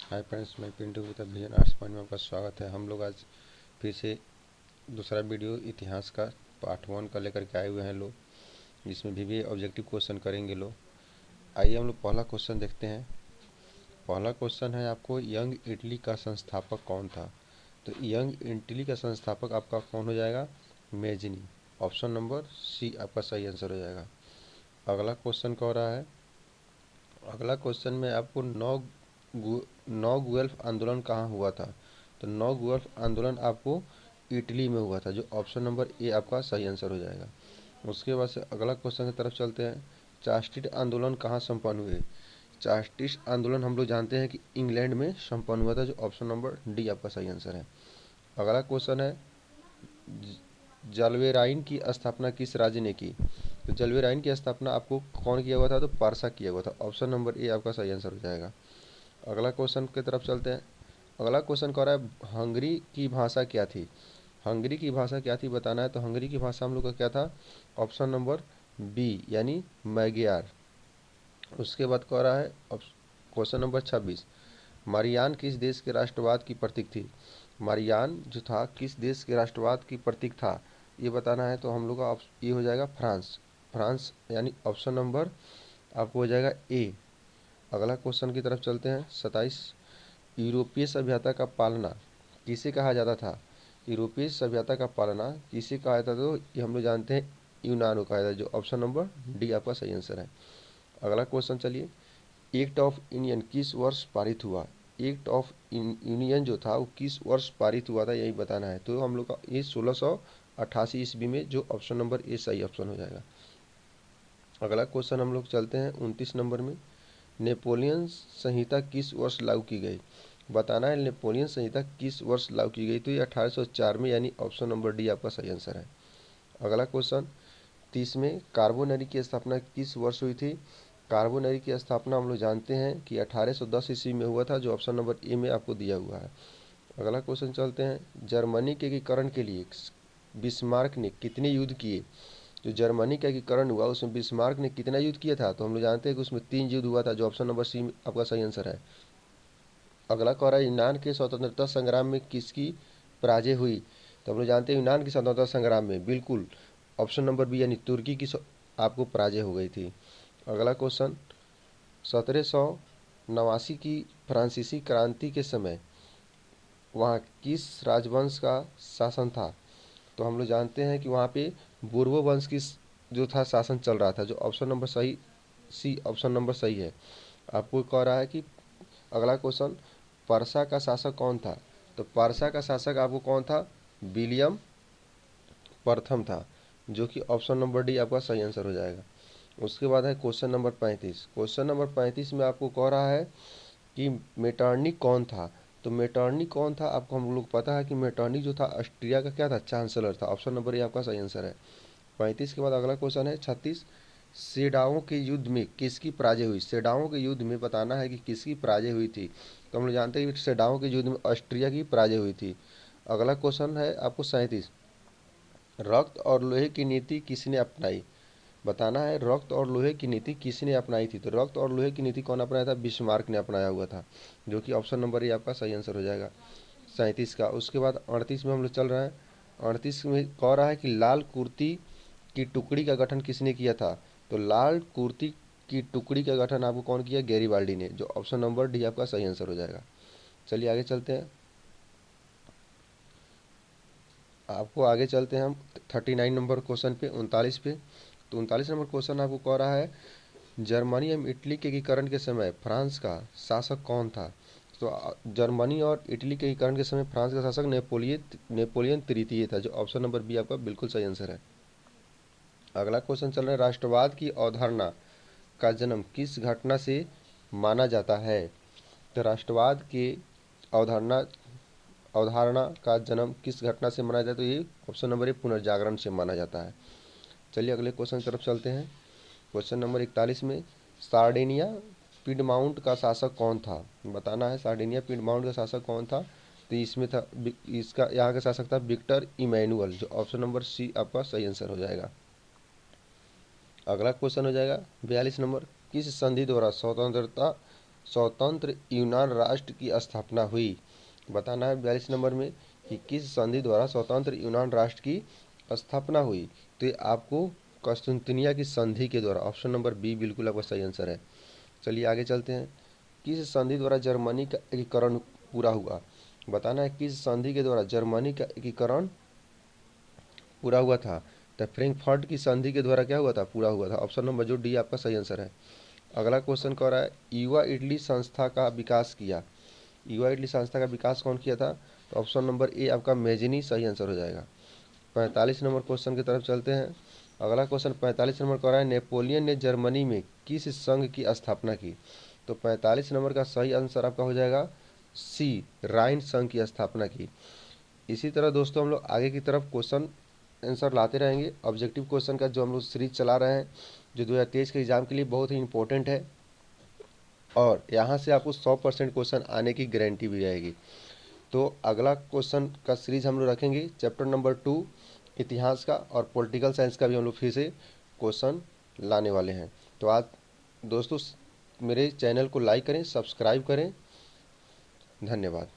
Hi friends, मैं Pintu Gupta vision arts point में आपका स्वागत है। हम लोग आज फिर से दूसरा वीडियो इतिहास का पार्ट 1 का लेकर के आए हुए हैं लोग, जिसमें भी ऑब्जेक्टिव क्वेश्चन करेंगे लोग। आइए हम लोग पहला क्वेश्चन देखते हैं। पहला क्वेश्चन है आपको, यंग इटली का संस्थापक कौन था? तो यंग इटली का संस्थापक आपका कौन हो जाएगा? मेजनी। ऑप्शन नंबर सी आपका सही आंसर हो जाएगा। अगला क्वेश्चन कह रहा है, अगला क्वेश्चन में आपको नौ गुएल्फ आंदोलन कहाँ हुआ था? तो नौ गुएल्फ आंदोलन आपको इटली में हुआ था, जो ऑप्शन नंबर ए आपका सही आंसर हो जाएगा। उसके बाद से अगला क्वेश्चन की तरफ चलते हैं। चास्टिट आंदोलन कहाँ संपन्न हुए? चास्टिस आंदोलन हम लोग जानते हैं कि इंग्लैंड में संपन्न हुआ था, जो ऑप्शन नंबर डी आपका सही आंसर है। अगला क्वेश्चन है, जलवेराइन की स्थापना किस राज्य ने की? तो जलवेराइन की स्थापना आपको कौन किया हुआ था? तो पारसा किया हुआ था। ऑप्शन नंबर ए आपका सही आंसर हो जाएगा। अगला क्वेश्चन की तरफ चलते हैं। अगला क्वेश्चन कह रहा है, हंगरी की भाषा क्या थी? हंगरी की भाषा क्या थी बताना है। तो हंगरी की भाषा हम लोग का क्या था? ऑप्शन नंबर बी यानी मैग्यार। उसके बाद कह रहा है क्वेश्चन नंबर 26, मारियान किस देश के राष्ट्रवाद की प्रतीक थी? मारियान जो था किस देश के राष्ट्रवाद की प्रतीक था, ये बताना है। तो हम लोग का ये हो जाएगा फ्रांस। फ्रांस यानी ऑप्शन नंबर आपको हो जाएगा ए। अगला क्वेश्चन की तरफ चलते हैं। 27, यूरोपीय सभ्यता का पालना किसे कहा जाता था? यूरोपीय सभ्यता का पालना किसे कहा जाता था? तो ये हम लोग जानते हैं यूनान को कहा जाता है, जो ऑप्शन नंबर डी आपका सही आंसर है। अगला क्वेश्चन चलिए, एक्ट ऑफ यूनियन किस वर्ष पारित हुआ? एक्ट ऑफ यूनियन जो था वो किस वर्ष पारित हुआ था, यही बताना है। तो हम लोग का ये 1688 ईस्वी में, जो ऑप्शन नंबर ए सही ऑप्शन हो जाएगा। अगला क्वेश्चन हम लोग चलते हैं 29 नंबर में। नेपोलियन संहिता किस वर्ष लागू की गई? बताना है नेपोलियन संहिता किस वर्ष लागू की गई। तो ये 1804 में, यानी ऑप्शन नंबर डी आपका सही आंसर है। अगला क्वेश्चन 30 में, कार्बोनरी की स्थापना किस वर्ष हुई थी? कार्बोनरी की स्थापना हम लोग जानते हैं कि 1810 ईस्वी में हुआ था, जो ऑप्शन नंबर ए में आपको दिया हुआ है। अगला क्वेश्चन चलते हैं, जर्मनी के एकीकरण के लिए बिस्मार्क ने कितने युद्ध किए? जो जर्मनी का एकीकरण हुआ उसमें बिस्मार्क ने कितना युद्ध किया था? तो हम लोग जानते हैं कि उसमें 3 युद्ध हुआ था, जो ऑप्शन नंबर सी आपका सही आंसर है। अगला कह रहा है, यूनान के स्वतंत्रता संग्राम में किसकी पराजय हुई? तो हम लोग जानते हैं यूनान के स्वतंत्रता संग्राम में बिल्कुल ऑप्शन नंबर बी यानी तुर्की की आपको पराजय हो गई थी। अगला क्वेश्चन, 1789 की फ्रांसीसी क्रांति के समय वहाँ किस राजवंश का शासन था? तो हम लोग जानते हैं कि वहाँ पे बोर्बो वंश की जो था शासन चल रहा था, जो ऑप्शन नंबर सही सी ऑप्शन नंबर सही है। आपको कह रहा है कि अगला क्वेश्चन, परसा का शासक कौन था? तो परसा का शासक आपको कौन था? विलियम प्रथम था, जो कि ऑप्शन नंबर डी आपका सही आंसर हो जाएगा। उसके बाद है क्वेश्चन नंबर 35। क्वेश्चन नंबर 35 में आपको कह रहा है कि मेटरनिक कौन था? तो मेटरनिक कौन था आपको हम लोग पता है कि मेटरनिक जो था ऑस्ट्रिया का क्या था? चांसलर था। ऑप्शन नंबर ए आपका सही आंसर है। 35 के बाद अगला क्वेश्चन है 36, सेडाओं के युद्ध में किसकी पराजय हुई? सेडाओं के युद्ध में बताना है कि किसकी पराजय हुई थी। तो हम लोग जानते हैं कि सेडाओं के युद्ध में ऑस्ट्रिया की पराजय हुई थी। अगला क्वेश्चन है आपको 37, रक्त और लोहे की नीति किसने अपनाई? बताना है रक्त और लोहे की नीति किसने अपनाई थी। तो रक्त और लोहे की नीति कौन अपनाया था? बिस्मार्क ने अपनाया हुआ था, जो कि ऑप्शन नंबर ए आपका सही आंसर हो जाएगा 37 का। उसके बाद 38 में हम लोग चल रहे हैं। 38 में कह रहा है कि लाल कुर्ती की टुकड़ी का गठन किसने किया था? तो लाल कुर्ती की टुकड़ी का गठन आपको कौन किया? गैरीबाल्डी ने, जो ऑप्शन नंबर डी आपका सही आंसर हो जाएगा। चलिए आगे चलते हैं। आपको आगे चलते हैं हम 39 नंबर क्वेश्चन पे, 39 पे। तो 39 नंबर क्वेश्चन आपको कह रहा है, जर्मनी एवं इटली के एकीकरण के समय फ्रांस का शासक कौन था? तो जर्मनी और इटली के एकीकरण के समय फ्रांस का शासक नेपोलियन तृतीय था, जो ऑप्शन नंबर बी आपका बिल्कुल सही आंसर है। अगला क्वेश्चन चल रहा है, राष्ट्रवाद की अवधारणा का जन्म किस घटना से माना जाता है? तो राष्ट्रवाद के अवधारणा अवधारणा का जन्म किस घटना से माना जाता है? तो ये ऑप्शन नंबर ए पुनर्जागरण से माना जाता है। चलिए अगले क्वेश्चन की तरफ चलते हैं। क्वेश्चन नंबर 41 में, सार्डिनिया पिडमाउंट का शासक कौन था? बताना है सार्डिनिया पिडमाउंट का शासक कौन था। तो इसमें था, इसका यहाँ का शासक था विक्टर इमैनुअल, जो ऑप्शन नंबर सी आपका सही आंसर हो जाएगा। अगला क्वेश्चन हो जाएगा 42 नंबर, किस संधि द्वारा स्वतंत्रता स्वतंत्र यूनान राष्ट्र की स्थापना हुई? बताना है 42 नंबर में कि किस संधि द्वारा स्वतंत्र यूनान राष्ट्र की स्थापना हुई। तो ये आपको कस्तुनतनिया की संधि के द्वारा, ऑप्शन नंबर बी बिल्कुल आपका सही आंसर है। चलिए आगे चलते हैं। किस संधि द्वारा जर्मनी का एकीकरण पूरा हुआ? बताना है किस संधि के द्वारा जर्मनी का एकीकरण पूरा हुआ था। तो फ्रैंकफर्ट की संधि के द्वारा क्या हुआ था? पूरा हुआ था। ऑप्शन नंबर जो डी आपका सही आंसर है। अगला क्वेश्चन कह रहा है युवा इटली संस्था का विकास किया। युवा इटली संस्था का विकास कौन किया था? तो ऑप्शन नंबर ए आपका मेजिनी सही आंसर हो जाएगा। 45 नंबर क्वेश्चन की तरफ चलते हैं। अगला क्वेश्चन 45 नंबर कह रहा है नेपोलियन ने जर्मनी में किस संघ की स्थापना की? तो 45 नंबर का सही आंसर आपका हो जाएगा सी, राइन संघ की स्थापना की। इसी तरह दोस्तों हम लोग आगे की तरफ क्वेश्चन आंसर लाते रहेंगे। ऑब्जेक्टिव क्वेश्चन का जो हम लोग सीरीज चला रहे हैं, जो 2023 के एग्जाम के लिए बहुत ही इंपॉर्टेंट है, और यहाँ से आपको 100% क्वेश्चन आने की गारंटी भी रहेगी। तो अगला क्वेश्चन का सीरीज हम लोग रखेंगे चैप्टर नंबर 2 इतिहास का, और पॉलिटिकल साइंस का भी हम लोग फिर से क्वेश्चन लाने वाले हैं। तो आज दोस्तों मेरे चैनल को लाइक करें, सब्सक्राइब करें। धन्यवाद।